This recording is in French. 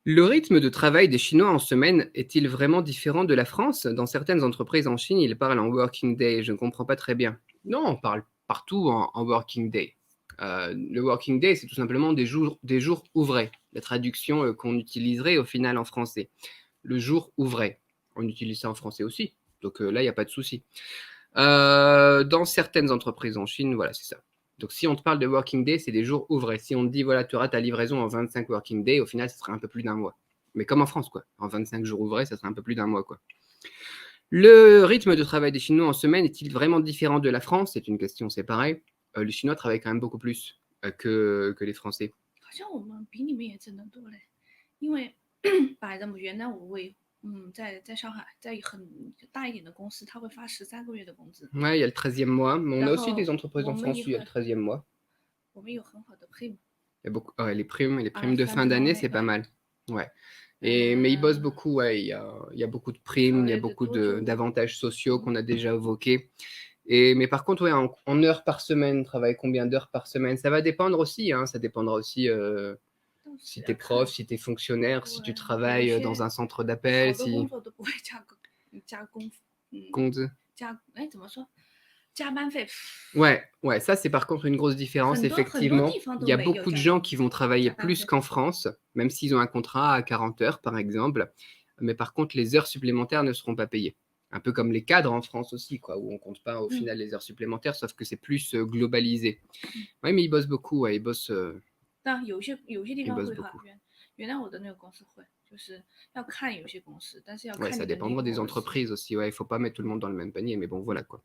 Le rythme de travail des Chinois en semaine est-il vraiment différent de la France? Dans certaines entreprises en Chine, ils parlent en working day. Je ne comprends pas très bien. Non, on parle partout en working day. Le working day, c'est tout simplement des jours ouvrés. La traduction qu'on utiliserait au final en français. Le jour ouvré. On utilise ça en français aussi. Donc là, il n'y a pas de souci. Dans certaines entreprises en Chine, voilà, c'est ça. Donc si on te parle de working day, c'est des jours ouvrés. Si on te dit, voilà, tu auras ta livraison en 25 working day, au final, ça sera un peu plus d'un mois. Mais comme en France, quoi. En 25 jours ouvrés, ça sera un peu plus d'un mois, quoi. Le rythme de travail des Chinois en semaine est-il vraiment différent de la France? C'est une question, c'est pareil. Les Chinois travaillent quand même beaucoup plus que les Français. 好像我们比你们也真的多嘞，因为把原来我为在上海，在很大一点的公司，他会发13个月的工资，Ouais, il y a le 13e mois. Mais on a 然 aussi des 后 entreprises 我 en 们 France 也 où il y a le 13e mois. 有很好的配嘛，Il y a beaucoup, ouais, les primes 阿拉 de 三 fin 知道 d'année, 那 c'est pas 个，mal. Ouais. Mais ils bossent 嗯，beaucoup, ouais. Il y a beaucoup de primes, il y a travaille de beaucoup 多久？d'avantages sociaux 嗯，qu'on a déjà évoqués. Mais par contre, ouais, en heures par semaine, travaille combien d'heures par semaine? Ça va dépendre aussi, hein. Ça dépendra aussi到时 si tu 要 es prof, 看，si tu es fonctionnaire, 对，si tu 有 travailles dans 些 un centre d'appel, 好的工 si 作都不会加工，嗯，compte. 怎么说？加班费，Ouais, ouais, ça c'est par contre une grosse différence, 很多地 effectivement. 方 Il 都 y a 没有 beaucoup de gens qui vont travailler 加班 plus 费。qu'en France, même s'ils ont un contrat à 40 heures, par exemple. Mais par contre, les heures supplémentaires ne seront pas payées. Un peu comme les cadres en France aussi, quoi, où on compte pas au 嗯 final les heures supplémentaires, sauf que c'est plus globalisé. 嗯。Oui, mais ils bossent beaucoup, ouais,但有些地 ils 方 bossent 会哈，beaucoup. 原来我的那个公司会，就是要看有些公司，但是要 Ouais, 看 ça 你的 dépendra 灵 des 活性。entreprises aussi, ouais, il faut pas mettre tout le monde dans le même panier, mais bon, voilà, quoi.